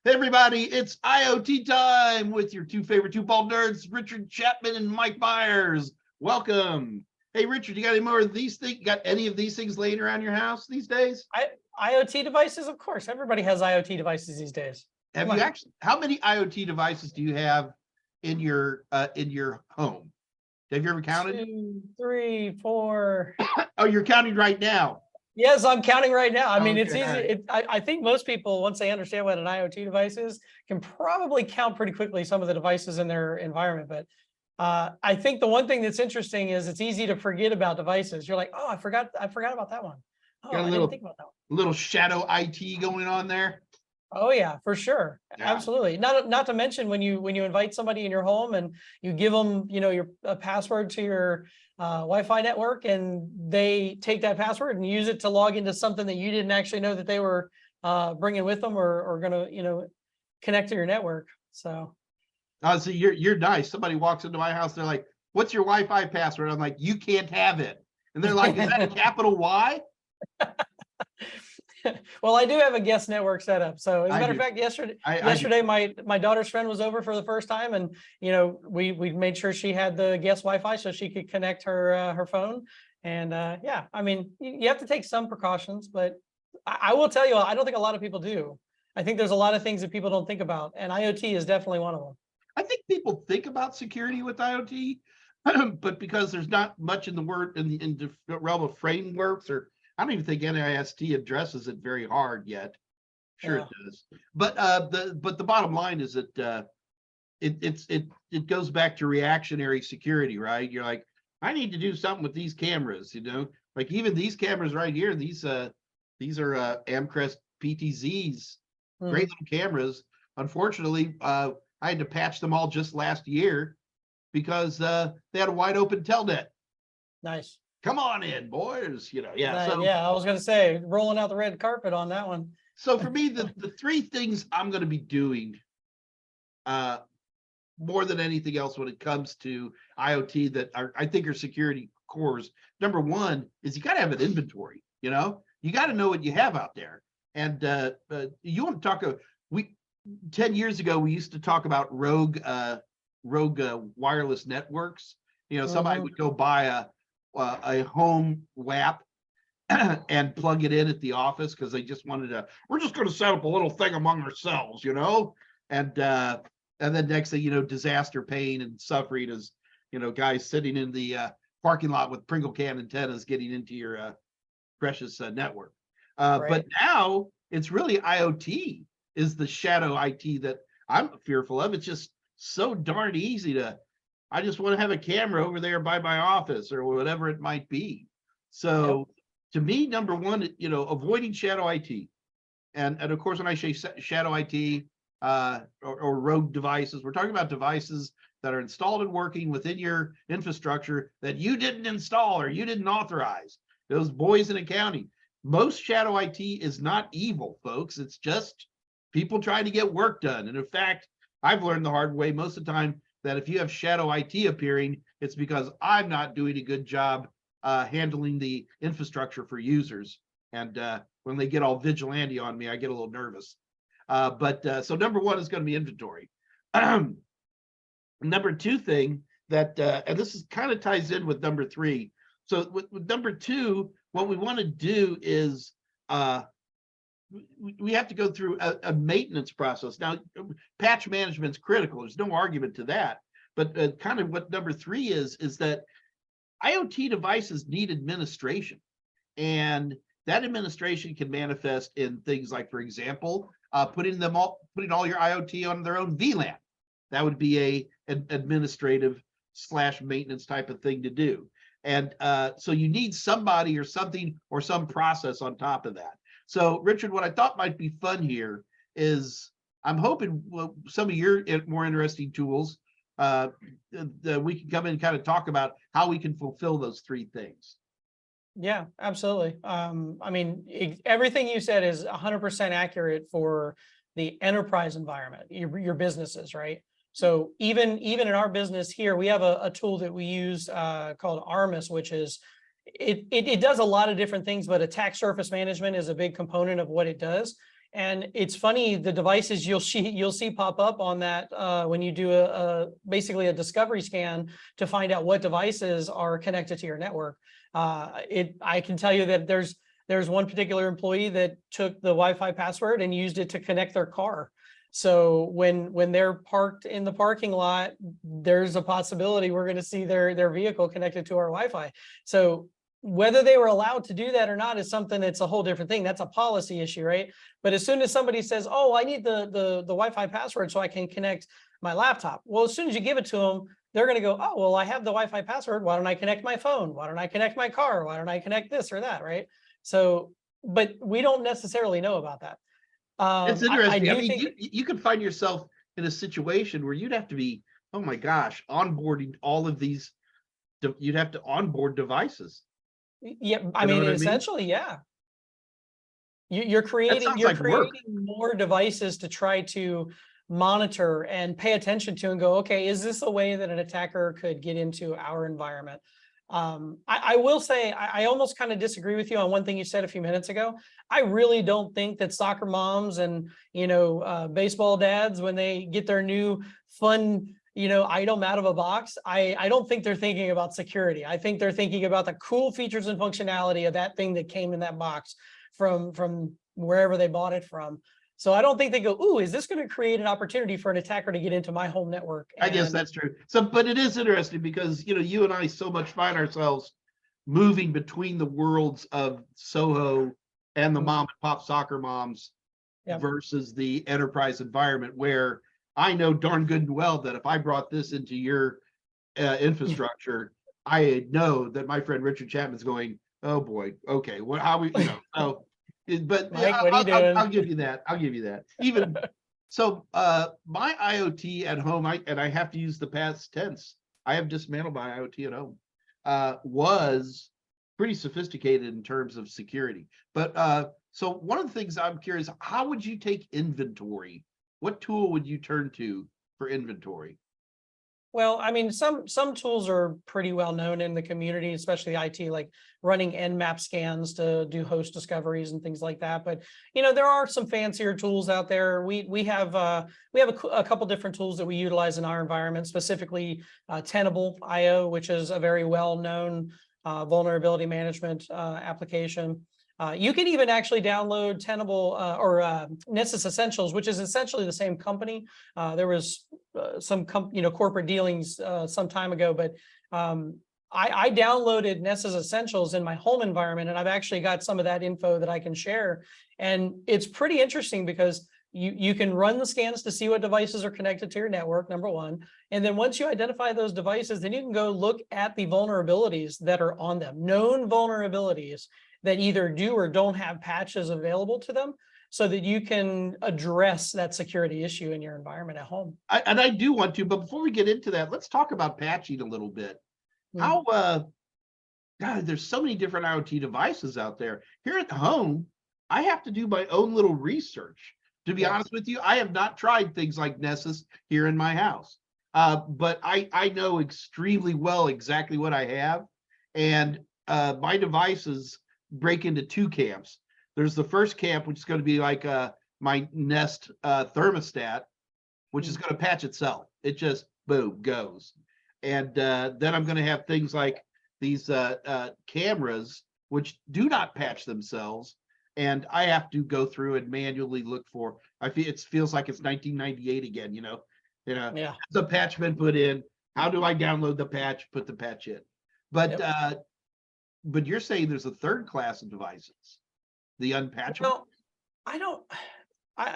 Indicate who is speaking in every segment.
Speaker 1: Hey everybody, it's IoT time with your two favorite two-ball nerds, Richard Chapman and Mike Meyers. Welcome. Hey Richard, you got any more of these things? Got any of these things laying around your house these days?
Speaker 2: IoT devices, of course. Everybody has IoT devices these days.
Speaker 1: Have you actually? How many IoT devices do you have in your home? Have you ever counted?
Speaker 2: 2, 3, 4.
Speaker 1: Oh, you're counting right now.
Speaker 2: Yes, I'm counting right now. I mean,
Speaker 1: Okay,
Speaker 2: it's easy.
Speaker 1: right.
Speaker 2: I think most people, once they understand what an IoT device is, can probably count pretty quickly some of the devices in their environment. But I think the one thing that's interesting is it's easy to forget about devices. You're like, oh, I forgot about that one. Oh, I didn't think about that one.
Speaker 1: Little shadow IT going on there.
Speaker 2: Oh yeah, for sure.
Speaker 1: Yeah.
Speaker 2: Absolutely. Not to mention when you invite somebody in your home and you give them, your password to your Wi-Fi network, and they take that password and use it to log into something that you didn't actually know that they were bringing with them or going to, connect to your network. So.
Speaker 1: So you're nice. Somebody walks into my house, they're like, "What's your Wi-Fi password?" I'm like, "You can't have it." And they're like, "Is that a capital Y?"
Speaker 2: Well, I do have a guest network set up. So as a matter of fact, yesterday my daughter's friend was over for the first time, and we made sure she had the guest Wi-Fi so she could connect her phone. And yeah, I mean, you have to take some precautions, but I will tell you, I don't think a lot of people do. I think there's a lot of things that people don't think about, and IoT is definitely one of them.
Speaker 1: I think people think about security with IoT, but because there's not much in the realm of frameworks, or I don't even think NIST addresses it very hard yet. Sure, yeah. It does. But the bottom line is that it goes back to reactionary security, right? You're like, I need to do something with these cameras, like even these cameras right here. These are Amcrest PTZs, great little cameras. Unfortunately, I had to patch them all just last year because they had a wide open telnet.
Speaker 2: Nice.
Speaker 1: Come on in, boys. Yeah.
Speaker 2: Yeah, I was going to say, rolling out the red carpet on that one.
Speaker 1: So for me, the three things I'm going to be doing more than anything else when it comes to IoT that I think are security cores. Number one is you got to have an inventory. You got to know what you have out there. And you want to talk, 10 years ago, we used to talk about rogue wireless networks. Somebody would go buy a home WAP and plug it in at the office because they just we're just going to set up a little thing among ourselves, and then next thing disaster pain and suffering as guys sitting in the parking lot with Pringle can antennas getting into your precious network. Right. But now it's really IoT is the shadow IT that I'm fearful of. It's just so darn easy I just want to have a camera over there by my office or whatever it might be. So to me, number one, avoiding shadow IT. And of course, when I say shadow IT or rogue devices, we're talking about devices that are installed and working within your infrastructure that you didn't install or you didn't authorize. Those boys in accounting. Most shadow IT is not evil, folks. It's just people trying to get work done. And in fact, I've learned the hard way most of the time that if you have shadow IT appearing, it's because I'm not doing a good job handling the infrastructure for users. And when they get all vigilante on me, I get a little nervous. So number one is going to be inventory. Number two thing that, and this is kind of ties in with number three. So with number two, what we want to do is we have to go through a maintenance process. Now, patch management is critical. There's no argument to that. But kind of what number three is that IoT devices need administration. And that administration can manifest in things like, for example, putting all your IoT on their own VLAN. That would be an administrative / maintenance type of thing to do. And so you need somebody or something or some process on top of that. So, Richard, what I thought might be fun here is I'm hoping some of your more interesting tools that we can come in and kind of talk about how we can fulfill those three things.
Speaker 2: Yeah, absolutely. I mean, everything you said is 100% accurate for the enterprise environment, your businesses, right? So even in our business here, we have a tool that we use called Armis, which is it does a lot of different things, but attack surface management is a big component of what it does. And it's funny, the devices you'll see pop up on that when you do basically a discovery scan to find out what devices are connected to your network. I can tell you that there's one particular employee that took the Wi-Fi password and used it to connect their car. So when they're parked in the parking lot, there's a possibility we're going to see their vehicle connected to our Wi-Fi. So whether they were allowed to do that or not is something that's a whole different thing. That's a policy issue, right? But as soon as somebody says, "Oh, I need the Wi-Fi password so I can connect my laptop," well, as soon as you give it to them, they're going to go, "Oh, well, I have the Wi-Fi password. Why don't I connect my phone? Why don't I connect my car? Why don't I connect this or that?" Right? So, but we don't necessarily know about that.
Speaker 1: It's interesting. I mean,
Speaker 2: think
Speaker 1: you could find yourself in a situation where you'd have to be, oh my gosh, onboarding all of these. You'd have to onboard devices.
Speaker 2: Yeah, I mean, essentially, yeah. You're creating more devices to try to monitor and pay attention to and go, okay, is this a way that an attacker could get into our environment? I will say I almost kind of disagree with you on one thing you said a few minutes ago. I really don't think that soccer moms and baseball dads, when they get their new fun item out of a box, I don't think they're thinking about security. I think they're thinking about the cool features and functionality of that thing that came in that box from wherever they bought it from. So I don't think they go, "Ooh, is this going to create an opportunity for an attacker to get into my home network?"
Speaker 1: I guess that's true. So, but it is interesting because, you and I so much find ourselves moving between the worlds of Soho and the mom and pop soccer moms versus the enterprise environment, where I know darn good and well that if I brought this into your infrastructure, I know that my friend Richard Chapman's going, "Oh boy, okay, what? How we? So." But
Speaker 2: Mike, what are you doing?
Speaker 1: I'll give you that. I'll give you that. Even so, my IoT at home, I have to use the past tense. I have dismantled my IoT at home. Was pretty sophisticated in terms of security. But so one of the things I'm curious, how would you take inventory? What tool would you turn to for inventory?
Speaker 2: Well, I mean, some tools are pretty well known in the community, especially IT, like running Nmap scans to do host discoveries and things like that. But there are some fancier tools out there. We have a couple different tools that we utilize in our environment, specifically Tenable.io, which is a very well known vulnerability management application. You can even actually download Tenable or Nessus Essentials, which is essentially the same company. There was some corporate dealings some time ago, but I downloaded Nessus Essentials in my home environment, and I've actually got some of that info that I can share. And it's pretty interesting because you can run the scans to see what devices are connected to your network, number one. And then once you identify those devices, then you can go look at the vulnerabilities that are on them, known vulnerabilities that either do or don't have patches available to them, so that you can address that security issue in your environment at home.
Speaker 1: And I do want to, but before we get into that, let's talk about patching a little bit. How, God, there's so many different IoT devices out there. Here at home, I have to do my own little research. To be honest with you, I have not tried things like Nessus here in my house. But I know extremely well exactly what I have. And my devices break into two camps. There's the first camp, which is going to be like my Nest thermostat, which is going to patch itself. It just boom goes. And then I'm going to have things like these cameras, which do not patch themselves, and I have to go through and manually look for. It feels like it's 1998 again.
Speaker 2: Yeah.
Speaker 1: The patch been put in. How do I download the patch? Put the patch in. But you're saying there's a third class of devices, the unpatchable?
Speaker 2: Well,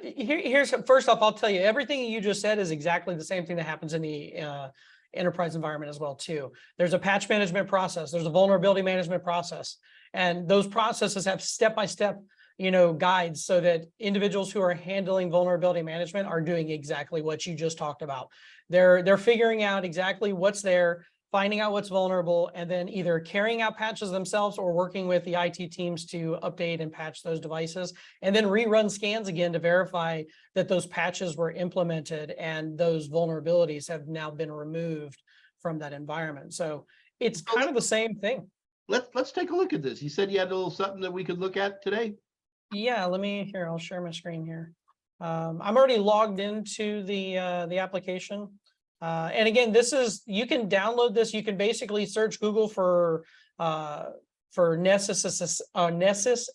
Speaker 2: here's first off, I'll tell you, everything you just said is exactly the same thing that happens in the enterprise environment as well too. There's a patch management process. There's a vulnerability management process, and those processes have step-by-step guides, so that individuals who are handling vulnerability management are doing exactly what you just talked about. They're figuring out exactly what's there, finding out what's vulnerable, and then either carrying out patches themselves or working with the IT teams to update and patch those devices, and then rerun scans again to verify that those patches were implemented and those vulnerabilities have now been removed from that environment. So it's kind of the same thing.
Speaker 1: Let's take a look at this. You said you had a little something that we could look at today.
Speaker 2: Yeah, I'll share my screen here. I'm already logged into the application. And again, you can download this. You can basically search Google for Nessus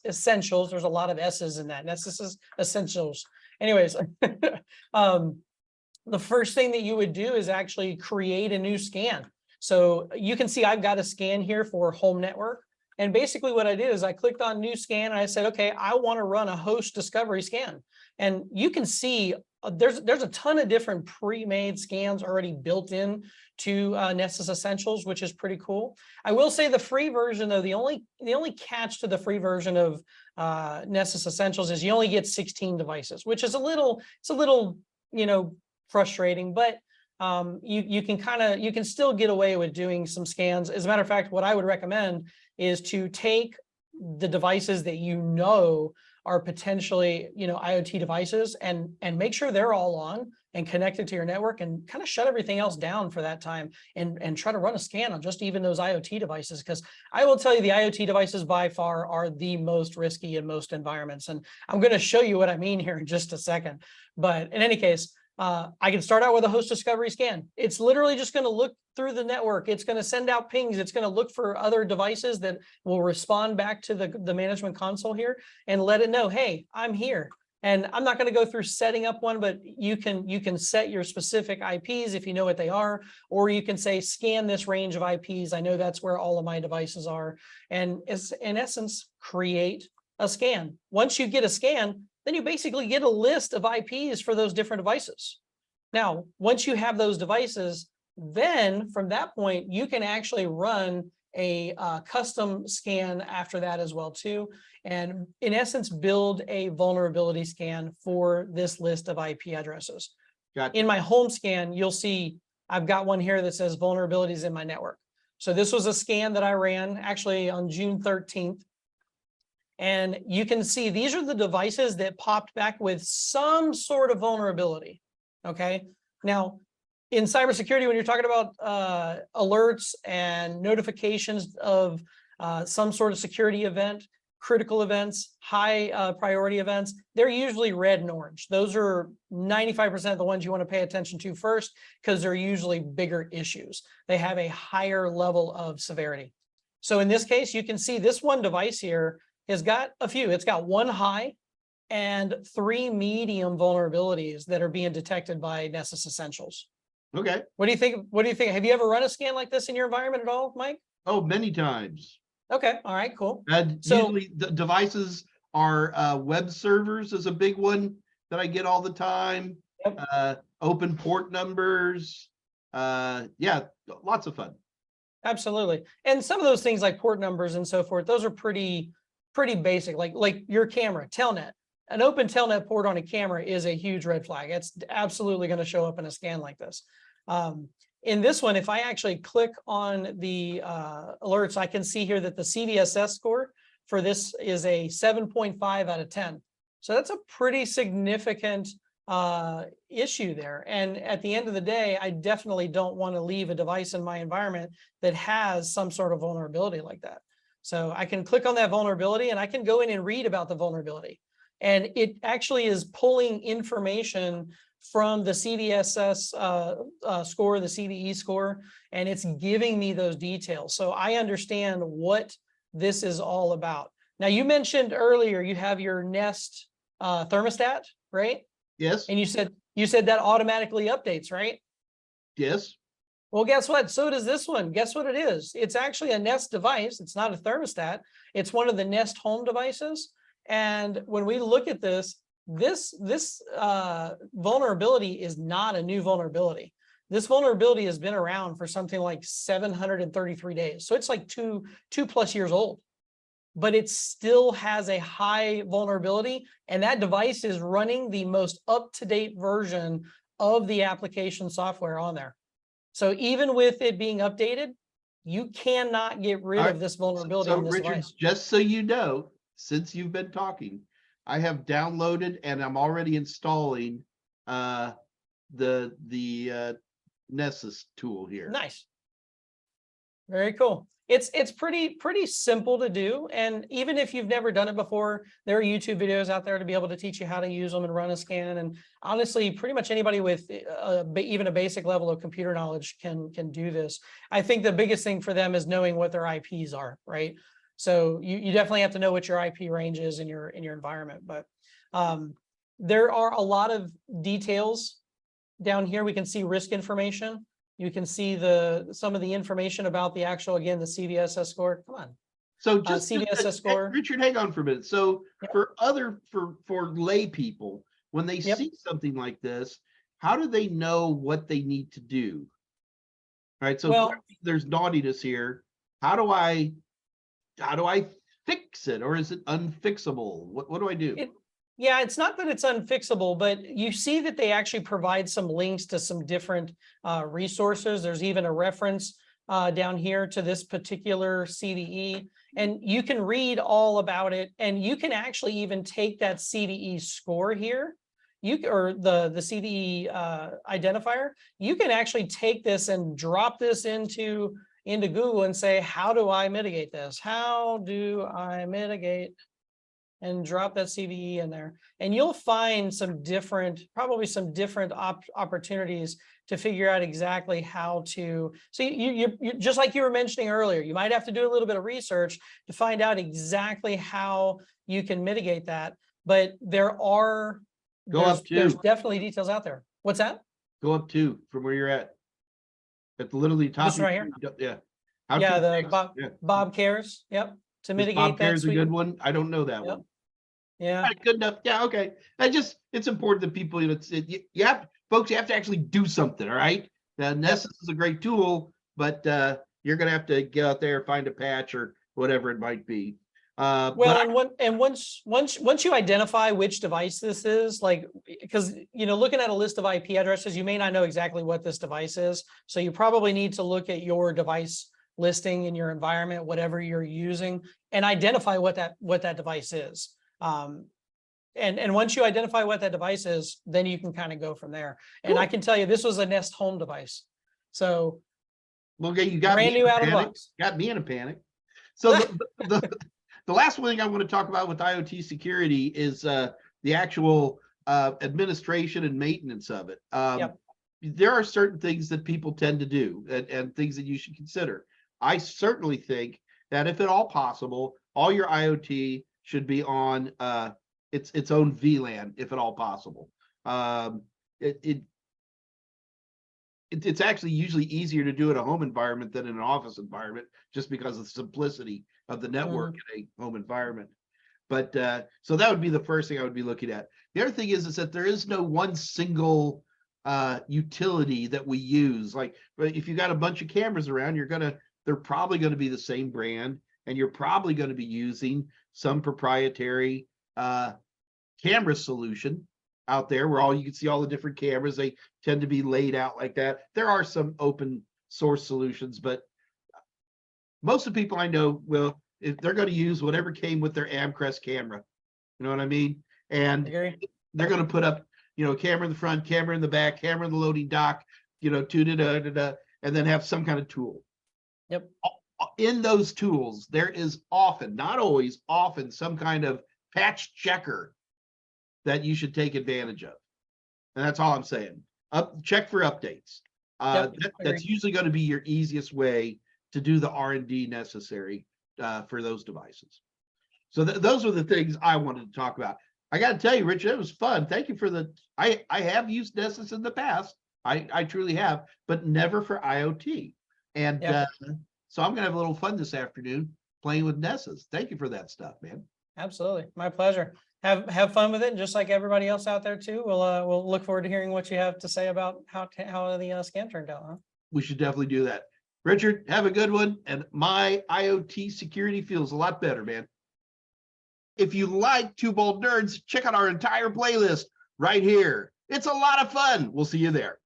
Speaker 2: Essentials. There's a lot of S's in that. Nessus Essentials. Anyways, the first thing that you would do is actually create a new scan. So you can see I've got a scan here for home network. And basically what I did is I clicked on new scan and I said, okay, I want to run a host discovery scan. And you can see there's a ton of different pre-made scans already built in to Nessus Essentials, which is pretty cool. I will say the free version, though, the only catch to the free version of Nessus Essentials is you only get 16 devices, which is a little frustrating, but you can still get away with doing some scans. As a matter of fact, what I would recommend is to take the devices that are potentially IoT devices and make sure they're all on and connected to your network, and kind of shut everything else down for that time and try to run a scan on just even those IoT devices, because I will tell you the IoT devices by far are the most risky in most environments, and I'm going to show you what I mean here in just a second. But in any case, I can start out with a host discovery scan. It's literally just going to look through the network. It's going to send out pings. It's going to look for other devices that will respond back to the management console here and let it know, hey, I'm here. And I'm not going to go through setting up one, but you can set your specific IPs if you know what they are, or you can say, scan this range of IPs. I know that's where all of my devices are. And in essence, create a scan. Once you get a scan, then you basically get a list of IPs for those different devices. Now, once you have those devices, then from that point, you can actually run a custom scan after that as well too. And in essence, build a vulnerability scan for this list of IP addresses. Gotcha. In my home scan, you'll see I've got one here that says vulnerabilities in my network. So this was a scan that I ran actually on June 13th. And you can see these are the devices that popped back with some sort of vulnerability. Okay. Now, in cybersecurity, when you're talking about alerts and notifications of some sort of security event, critical events, high priority events, they're usually red and orange. Those are 95% of the ones you want to pay attention to first, because they're usually bigger issues. They have a higher level of severity. So in this case, you can see this one device here has got a few. It's got one high and 3 medium vulnerabilities that are being detected by Nessus Essentials. Okay. What do you think? What do you think? Have you ever run a scan like this in your environment at all, Mike?
Speaker 1: Oh, many times.
Speaker 2: Okay. All right, cool.
Speaker 1: And usually the devices are web servers is a big one that I get all the time. Yep. Open port numbers. Yeah, lots of fun.
Speaker 2: Absolutely. And some of those things like port numbers and so forth, those are pretty basic, like your camera, telnet. An open telnet port on a camera is a huge red flag. It's absolutely going to show up in a scan like this. In this one, if I actually click on the alerts, I can see here that the CVSS score for this is a 7.5 out of 10. So that's a pretty significant issue there. And at the end of the day, I definitely don't want to leave a device in my environment that has some sort of vulnerability like that. So I can click on that vulnerability and I can go in and read about the vulnerability. And it actually is pulling information from the CVSS score, the CVE score, and it's giving me those details. So I understand what this is all about. Now, you mentioned earlier you have your Nest thermostat, right?
Speaker 1: Yes.
Speaker 2: And you said that automatically updates, right?
Speaker 1: Yes.
Speaker 2: Well, guess what? So does this one. Guess what it is? It's actually a Nest device. It's not a thermostat. It's one of the Nest home devices. And when we look at this vulnerability is not a new vulnerability. This vulnerability has been around for something like 733 days. So it's like two plus years old, but it still has a high vulnerability. And that device is running the most up-to-date version of the application software on there. So even with it being updated, you cannot get rid of this vulnerability on this
Speaker 1: Richard,
Speaker 2: device.
Speaker 1: Just so you know, since you've been talking, I have downloaded and I'm already installing the Nessus tool here.
Speaker 2: Nice. Very cool. It's pretty simple to do. And even if you've never done it before, there are YouTube videos out there to be able to teach you how to use them and run a scan. And honestly, pretty much anybody with even a basic level of computer knowledge can do this. I think the biggest thing for them is knowing what their IPs are, right? So you definitely have to know what your IP range is in your environment. But there are a lot of details down here. We can see risk information. You can see some of the information about the actual, again, the CVSS score. Come on.
Speaker 1: So just
Speaker 2: CVSS score.
Speaker 1: Richard, hang on for a minute. So for lay people, when they see something like this, how do they know what they need to do? All right. So there's naughtiness here. How do I fix it, or is it unfixable? What do I do?
Speaker 2: Yeah, it's not that it's unfixable, but you see that they actually provide some links to some different resources. There's even a reference down here to this particular CVE, and you can read all about it. And you can actually even take that CVE score here, or the CVE identifier. You can actually take this and drop this into Google and say, how do I mitigate this? How do I mitigate? And drop that CVE in there, and you'll find probably some different opportunities to figure out exactly how to. So you just like you were mentioning earlier, you might have to do a little bit of research to find out exactly how you can mitigate that. But there's definitely details out there. What's that?
Speaker 1: Go up 2 from where you're at the literally top.
Speaker 2: This right here.
Speaker 1: Yeah.
Speaker 2: Bob cares. Yep. To mitigate
Speaker 1: Bob
Speaker 2: that.
Speaker 1: cares a good one. I don't know that one.
Speaker 2: Yeah.
Speaker 1: Right, good enough. Yeah. Okay. It's important that people, you have to actually do something. All right. Now, Nessus is a great tool, but you're going to have to get out there, find a patch or whatever it might be.
Speaker 2: Once you identify which device this is, like, because, looking at a list of IP addresses, you may not know exactly what this device is. So you probably need to look at your device listing in your environment, whatever you're using, and identify what that device is. And once you identify what that device is, then you can kind of go from there. And I can tell you, this was a Nest Home device. So,
Speaker 1: you got
Speaker 2: brand new out of the box.
Speaker 1: Got me in a panic. So the last one thing I want to talk about with IoT security is the actual administration and maintenance of it. There are certain things that people tend to do and things that you should consider. I certainly think that if at all possible, all your IoT should be on its own VLAN, if at all possible. It's actually usually easier to do in a home environment than in an office environment, just because of the simplicity of the network in a home environment. But so that would be the first thing I would be looking at. The other thing is that there is no one single utility that we use. Like, if you got a bunch of cameras around, they're probably going to be the same brand, and you're probably going to be using some proprietary camera solution out there where you can see all the different cameras. They tend to be laid out like that. There are some open source solutions, but most of the people I know if they're going to use whatever came with their Amcrest camera. You know what I mean? And they're going to put up, camera in the front, camera in the back, camera in the loading dock, and then have some kind of tool.
Speaker 2: Yep.
Speaker 1: In those tools, there is often, not always, often some kind of patch checker that you should take advantage of. And that's all I'm saying. Check for updates. That's usually going to be your easiest way to do the R&D necessary for those devices. So those are the things I wanted to talk about. I got to tell you, Richard, it was fun. Thank you for I have used Nessus in the past. I truly have, but never for IoT. And so I'm going to have a little fun this afternoon playing with Nessus. Thank you for that stuff, man.
Speaker 2: Absolutely. My pleasure. Have fun with it. And just like everybody else out there too, we'll look forward to hearing what you have to say about how the scan turned out. Huh?
Speaker 1: We should definitely do that. Richard, have a good one. And my IoT security feels a lot better, man. If you like Two Bold Nerds, check out our entire playlist right here. It's a lot of fun. We'll see you there.